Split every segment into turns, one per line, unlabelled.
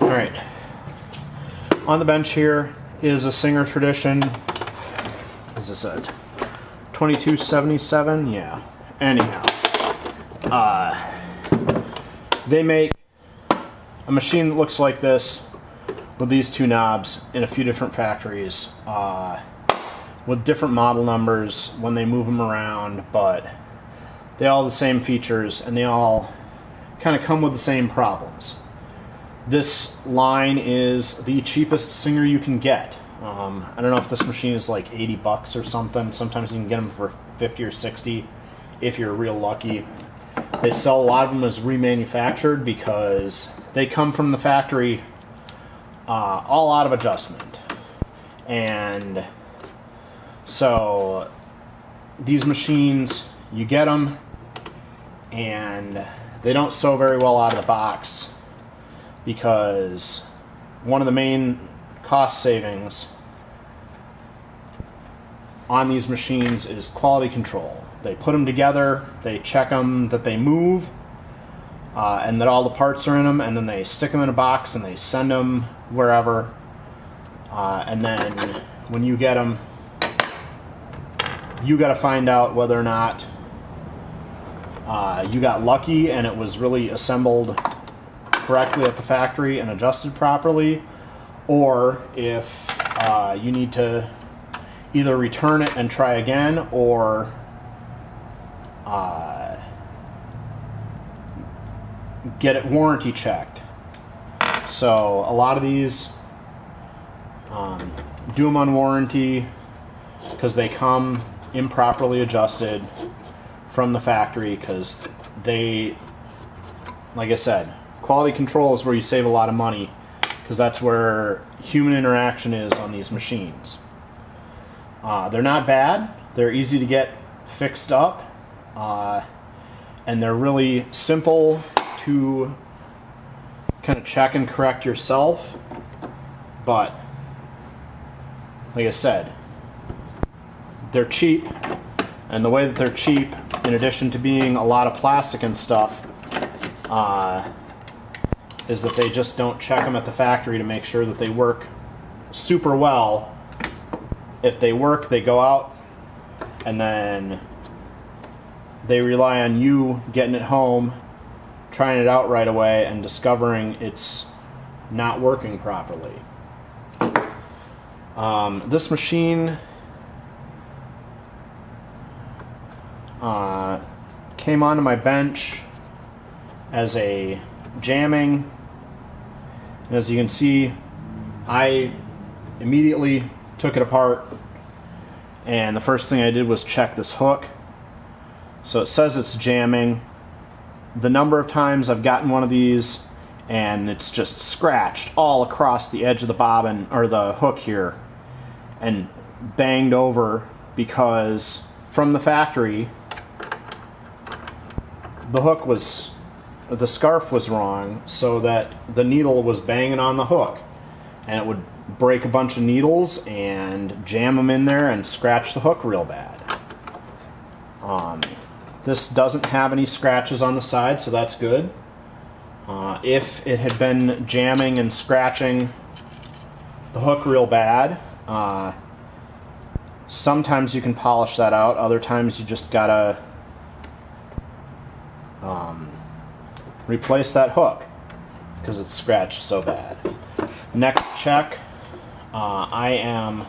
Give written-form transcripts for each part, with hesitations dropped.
Alright, on the bench here is a Singer Tradition. Is this a 2277? Yeah. Anyhow, they make a machine that looks like this with these two knobs in a few different factories with different model numbers when they move them around, but they all have the same features and they all kind of come with the same problems. This line is the cheapest Singer you can get. I don't know if this machine is like 80 bucks or something. Sometimes you can get them for 50 or 60 if you're real lucky. They sell a lot of them as remanufactured because they come from the factory all out of adjustment. And so these machines, you get them and they don't sew very well out of the box because one of the main cost savings on these machines is quality control. They put them together, they check them that they move, and that all the parts are in them, and then they stick them in a box and they send them wherever. And then when you get them, you got to find out whether or not you got lucky and it was really assembled correctly at the factory and adjusted properly, or if you need to either return it and try again, or get it warranty checked. So a lot of these do them on warranty because they come improperly adjusted from the factory, because they, like I said, quality control is where you save a lot of money, because that's where human interaction is on these machines. They're not bad. They're easy to get fixed up, and they're really simple to kind of check and correct yourself. But like I said, they're cheap, and the way that they're cheap, in addition to being a lot of plastic and stuff, is that they just don't check them at the factory to make sure that they work super well. If they work, they go out, and then they rely on you getting it home, trying it out right away, and discovering it's not working properly. This machine came onto my bench as a jamming, and as you can see, I immediately took it apart, and the first thing I did was check this hook. So it says it's jamming. The number of times I've gotten one of these and it's just scratched all across the edge of the bobbin or the hook here and banged over because from the factory the scarf was wrong, so that the needle was banging on the hook, and it would break a bunch of needles and jam them in there and scratch the hook real bad. This doesn't have any scratches on the side, so that's good. If it had been jamming and scratching the hook real bad, sometimes you can polish that out, other times you just gotta replace that hook because it's scratched so bad. Next check, I am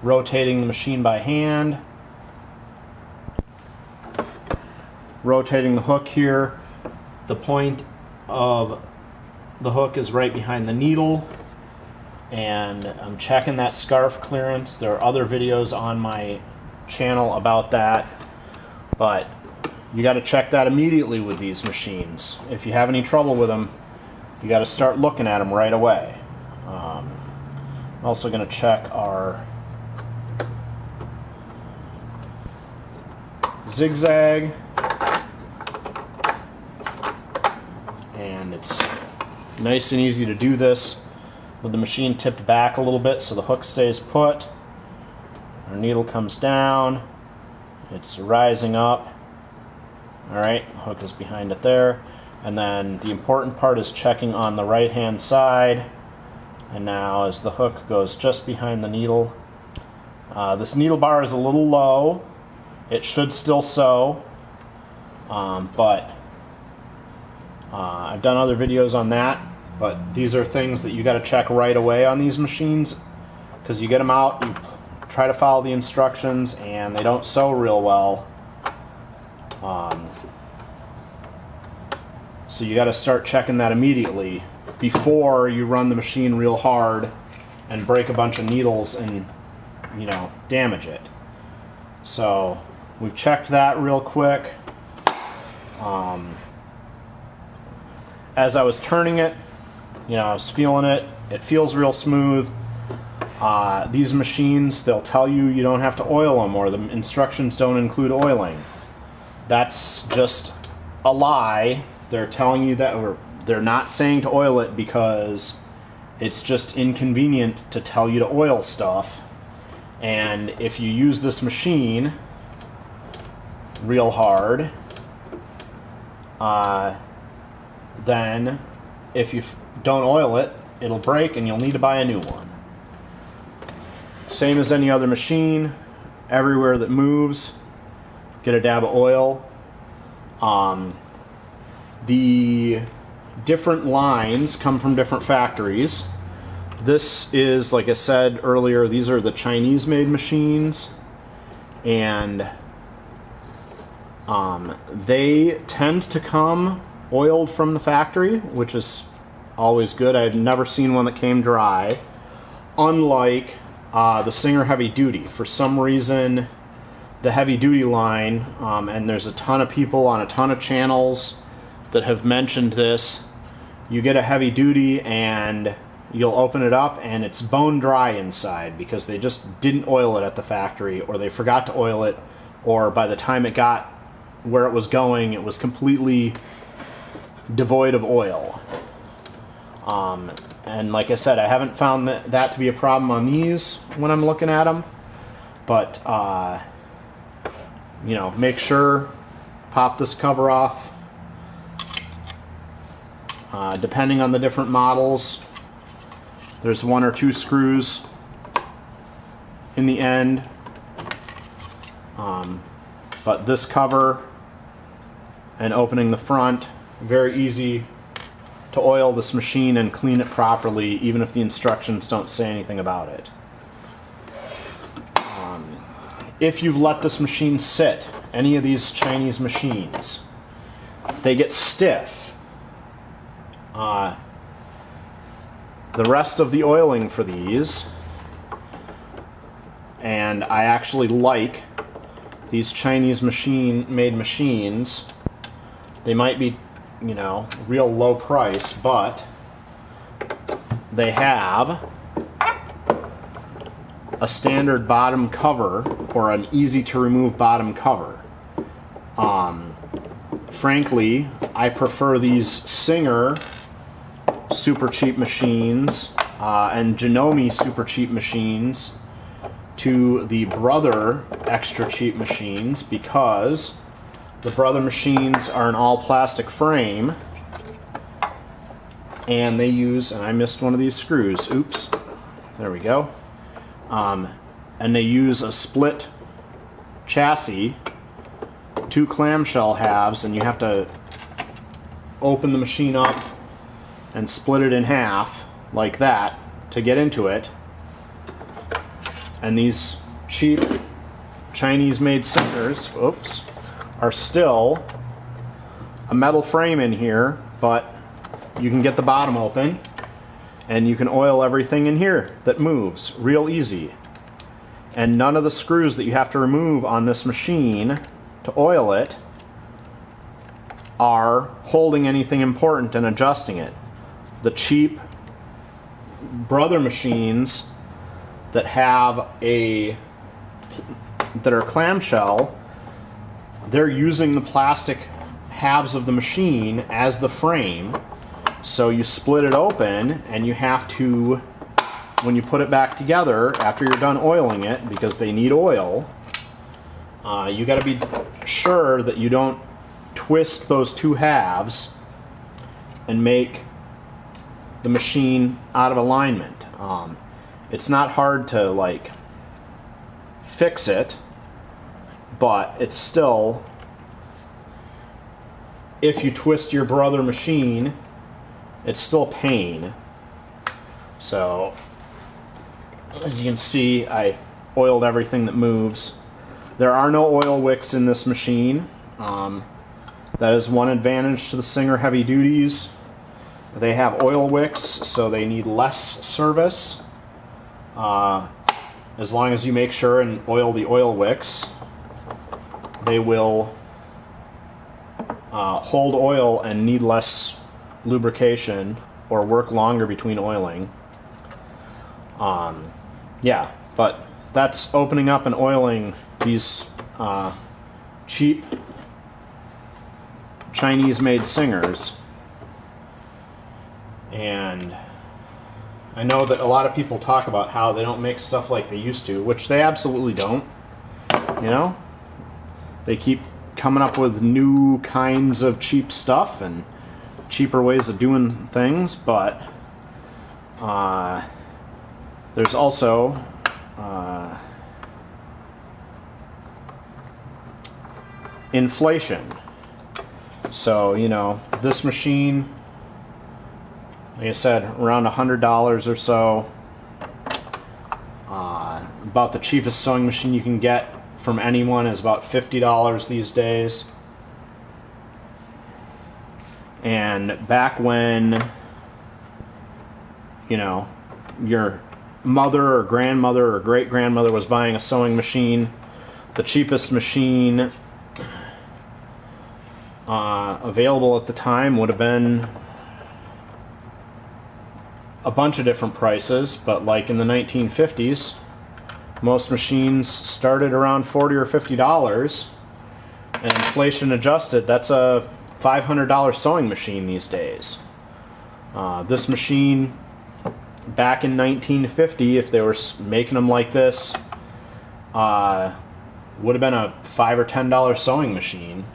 rotating the machine by hand, rotating the hook here. The point of the hook is right behind the needle, and I'm checking that scarf clearance. There are other videos on my channel about that, but you got to check that immediately with these machines. If you have any trouble with them, you got to start looking at them right away. I'm also going to check our zigzag, and it's nice and easy to do this with the machine tipped back a little bit so the hook stays put. Our needle comes down, it's rising up. Alright, hook is behind it there. And then the important part is checking on the right hand side And now as the hook goes just behind the needle, this needle bar is a little low. It should still sew, but I've done other videos on that. But these are things that you got to check right away on these machines, because you get them out, you try to follow the instructions, and they don't sew real well. So you got to start checking that immediately before you run the machine real hard and break a bunch of needles and, you know, damage it. So we've checked that real quick. As I was turning it, you know, I was feeling it. It feels real smooth. These machines, they'll tell you you don't have to oil them, or the instructions don't include oiling. That's just a lie. They're telling you that, or they're not saying to oil it because it's just inconvenient to tell you to oil stuff. And if you use this machine real hard, then if you don't oil it, it'll break and you'll need to buy a new one. Same as any other machine, everywhere that moves, get a dab of oil. The different lines come from different factories. This is, like I said earlier, these are the Chinese-made machines, and they tend to come oiled from the factory, which is always good. I've never seen one that came dry, unlike the Singer Heavy Duty. For some reason, the Heavy Duty line, and there's a ton of people on a ton of channels that have mentioned this, you get a Heavy Duty and you'll open it up and it's bone dry inside because they just didn't oil it at the factory, or they forgot to oil it, or by the time it got where it was going, it was completely devoid of oil. And like I said, I haven't found that to be a problem on these when I'm looking at them, but you know, make sure, pop this cover off. Depending on the different models, there's 1 or 2 screws in the end, but this cover and opening the front, very easy to oil this machine and clean it properly, even if the instructions don't say anything about it. If you've let this machine sit, any of these Chinese machines, they get stiff. The rest of the oiling for these, and I actually like these Chinese made machines. They might be, you know, real low price, but they have a standard bottom cover, or an easy to remove bottom cover. Frankly, I prefer these Singer super cheap machines and Janome super cheap machines to the Brother extra cheap machines, because the Brother machines are an all plastic frame, and they use, and I missed one of these screws, oops, there we go, and they use a split chassis, 2 clamshell halves, and you have to open the machine up and split it in half like that to get into it. And these cheap Chinese-made Singers, oops, are still a metal frame in here, but you can get the bottom open and you can oil everything in here that moves real easy. And none of the screws that you have to remove on this machine to oil it are holding anything important and adjusting it. The cheap Brother machines that have that are clamshell, they're using the plastic halves of the machine as the frame, so you split it open and you have to, when you put it back together after you're done oiling it, because they need oil, you got to be sure that you don't twist those 2 halves and make the machine out of alignment. It's not hard to like fix it, but it's still, if you twist your brother machine, it's still pain. So as you can see, I oiled everything that moves. There are no oil wicks in this machine. That is one advantage to the Singer Heavy Duties. They have oil wicks, so they need less service. As long as you make sure and oil the oil wicks, they will hold oil and need less lubrication or work longer between oiling. Yeah, but that's opening up and oiling these cheap Chinese-made Singers. And I know that a lot of people talk about how they don't make stuff like they used to, which they absolutely don't. You know? They keep coming up with new kinds of cheap stuff and cheaper ways of doing things, but there's also inflation. So, you know, this machine, like I said, around $100 or so. About the cheapest sewing machine you can get from anyone is about $50 these days. And back when, you know, your mother or grandmother or great-grandmother was buying a sewing machine, the cheapest machine available at the time would have been a bunch of different prices, but like in the 1950s, most machines started around $40 or $50, and inflation adjusted, that's a $500 sewing machine these days. This machine, back in 1950, if they were making them like this, would have been a $5 or $10 sewing machine,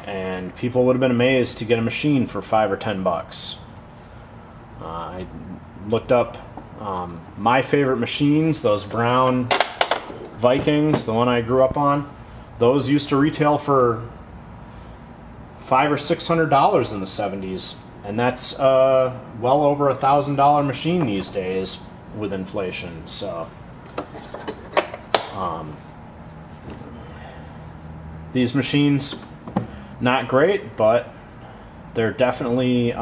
and people would have been amazed to get a machine for $5 or $10. I looked up my favorite machines, those brown Vikings, the one I grew up on. Those used to retail for $500 or $600 in the 70s, and that's well over $1,000 machine these days with inflation. So these machines, not great, but they're definitely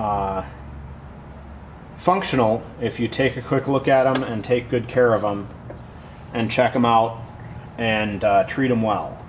functional if you take a quick look at them and take good care of them and check them out and treat them well.